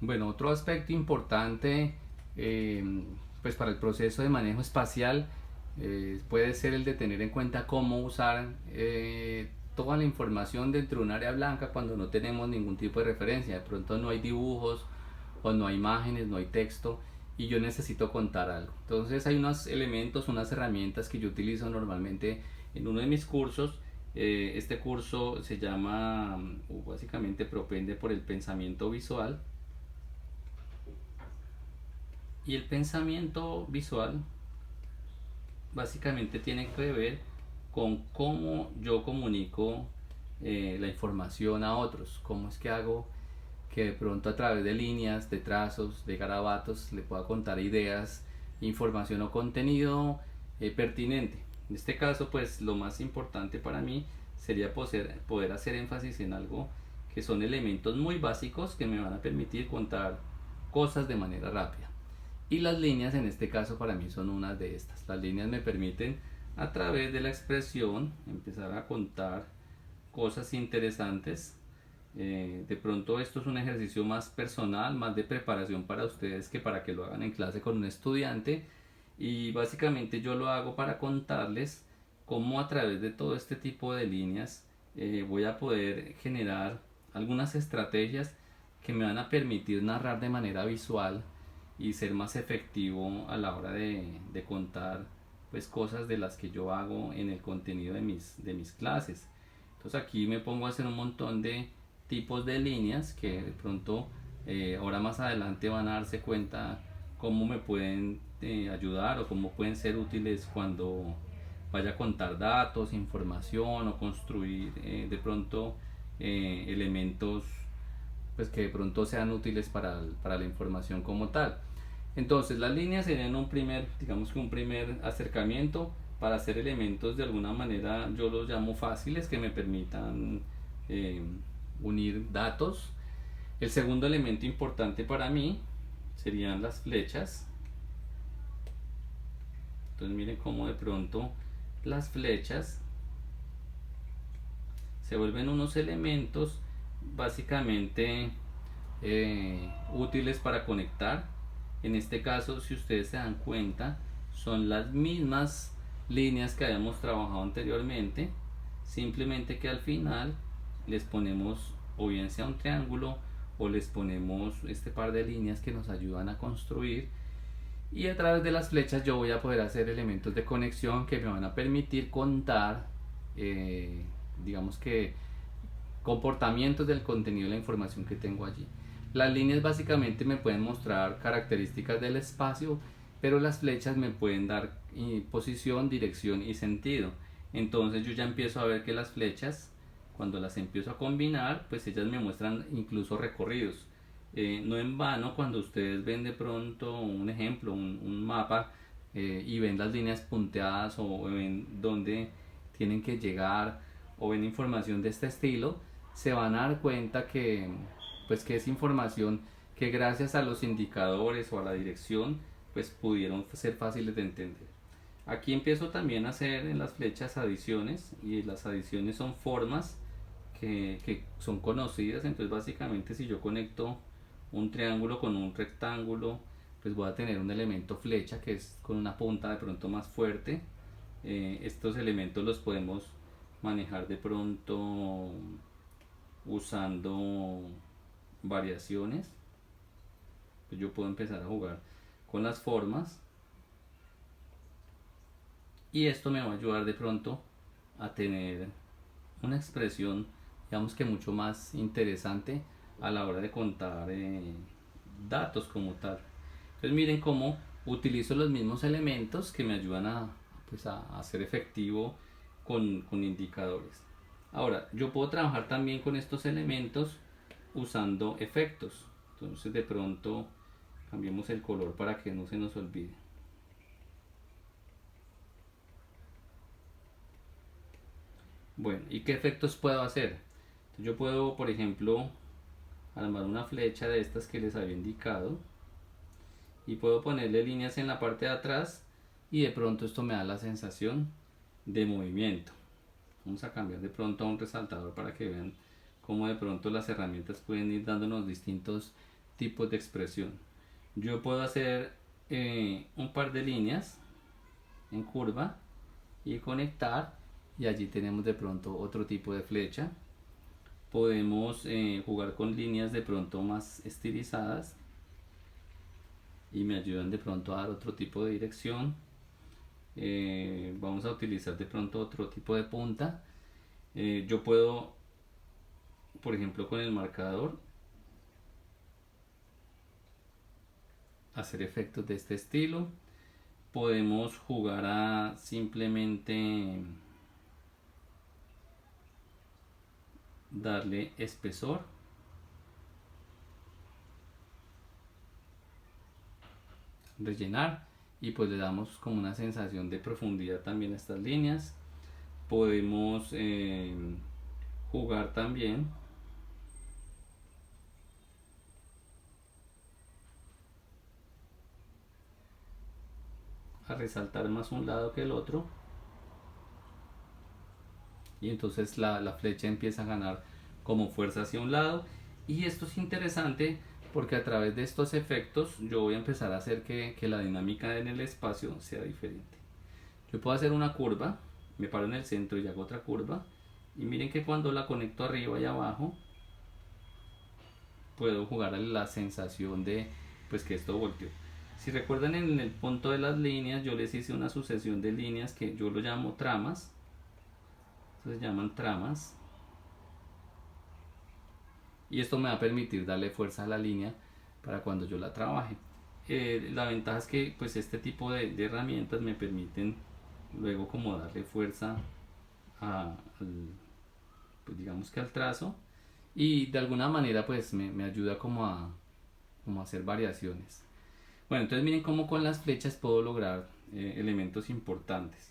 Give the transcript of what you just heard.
Bueno, otro aspecto importante eh, pues para el proceso de manejo espacial puede ser el de tener en cuenta cómo usar toda la información dentro de un área blanca cuando no tenemos ningún tipo de referencia. De pronto no hay dibujos o no hay imágenes, no hay texto y yo necesito contar algo. Entonces hay unos elementos, unas herramientas que yo utilizo normalmente en uno de mis cursos. Este curso se llama, básicamente propende por el pensamiento visual. Y el pensamiento visual básicamente tiene que ver con cómo yo comunico la información a otros, cómo es que hago que de pronto a través de líneas, de trazos, de garabatos le pueda contar ideas, información o contenido pertinente. En este caso, pues lo más importante para mí sería poder hacer énfasis en algo que son elementos muy básicos que me van a permitir contar cosas de manera rápida. Y las líneas en este caso para mí son una de estas. Las líneas me permiten a través de la expresión empezar a contar cosas interesantes. De pronto esto es un ejercicio más personal, más de preparación para ustedes que para que lo hagan en clase con un estudiante. Y básicamente yo lo hago para contarles cómo a través de todo este tipo de líneas voy a poder generar algunas estrategias que me van a permitir narrar de manera visual y ser más efectivo a la hora de contar pues cosas de las que yo hago en el contenido de mis clases. Entonces aquí me pongo a hacer un montón de tipos de líneas que de pronto ahora más adelante van a darse cuenta cómo me pueden ayudar o cómo pueden ser útiles cuando vaya a contar datos, información o construir de pronto elementos pues que de pronto sean útiles para la información como tal. Entonces las líneas serían un primer, digamos que un primer acercamiento para hacer elementos de alguna manera, yo los llamo fáciles, que me permitan eh, unir datos. El segundo elemento importante para mí serían las flechas. Entonces miren cómo de pronto las flechas se vuelven unos elementos básicamente útiles para conectar. En este caso, si ustedes se dan cuenta, son las mismas líneas que habíamos trabajado anteriormente, simplemente que al final les ponemos o bien sea un triángulo o les ponemos este par de líneas que nos ayudan a construir, y a través de las flechas yo voy a poder hacer elementos de conexión que me van a permitir contar eh, digamos que comportamientos del contenido de la información que tengo allí. Las líneas básicamente me pueden mostrar características del espacio, pero las flechas me pueden dar posición, dirección y sentido. Entonces yo ya empiezo a ver que las flechas, cuando las empiezo a combinar, pues ellas me muestran incluso recorridos. No en vano, cuando ustedes ven de pronto un ejemplo, un mapa, y ven las líneas punteadas o ven dónde tienen que llegar o ven información de este estilo, se van a dar cuenta que pues que es información que gracias a los indicadores o a la dirección pues pudieron ser fáciles de entender. Aquí empiezo también a hacer en las flechas adiciones, y las adiciones son formas que son conocidas. Entonces básicamente si yo conecto un triángulo con un rectángulo, pues voy a tener un elemento flecha que es con una punta de pronto más fuerte. Estos elementos los podemos manejar de pronto usando variaciones. Pues yo puedo empezar a jugar con las formas y esto me va a ayudar de pronto a tener una expresión, digamos que mucho más interesante a la hora de contar datos como tal. Entonces miren cómo utilizo los mismos elementos que me ayudan pues a hacer efectivo con indicadores. Ahora, yo puedo trabajar también con estos elementos usando efectos. Entonces de pronto cambiemos el color para que no se nos olvide. Bueno, ¿y qué efectos puedo hacer? Entonces, yo puedo, por ejemplo, armar una flecha de estas que les había indicado y puedo ponerle líneas en la parte de atrás y de pronto esto me da la sensación de movimiento. Vamos a cambiar de pronto a un resaltador para que vean cómo de pronto las herramientas pueden ir dándonos distintos tipos de expresión. Yo puedo hacer un par de líneas en curva y conectar, y allí tenemos de pronto otro tipo de flecha. Podemos jugar con líneas de pronto más estilizadas y me ayudan de pronto a dar otro tipo de dirección. Vamos a utilizar de pronto otro tipo de punta. Yo puedo, por ejemplo, con el marcador hacer efectos de este estilo. Podemos jugar a simplemente darle espesor, rellenar, y pues le damos como una sensación de profundidad también a estas líneas. Podemos jugar también a resaltar más un lado que el otro, y entonces la flecha empieza a ganar como fuerza hacia un lado. Y esto es interesante porque a través de estos efectos yo voy a empezar a hacer que la dinámica en el espacio sea diferente. Yo puedo hacer una curva, me paro en el centro y hago otra curva, y miren que cuando la conecto arriba y abajo puedo jugar a la sensación de pues que esto volteó. Si recuerdan, en el punto de las líneas yo les hice una sucesión de líneas que yo lo llamo tramas. Entonces se llaman tramas, y esto me va a permitir darle fuerza a la línea para cuando yo la trabaje. La ventaja es que pues este tipo de herramientas me permiten luego como darle fuerza al, pues digamos que al trazo, y de alguna manera pues me ayuda como a hacer variaciones. Bueno, entonces miren cómo con las flechas puedo lograr elementos importantes.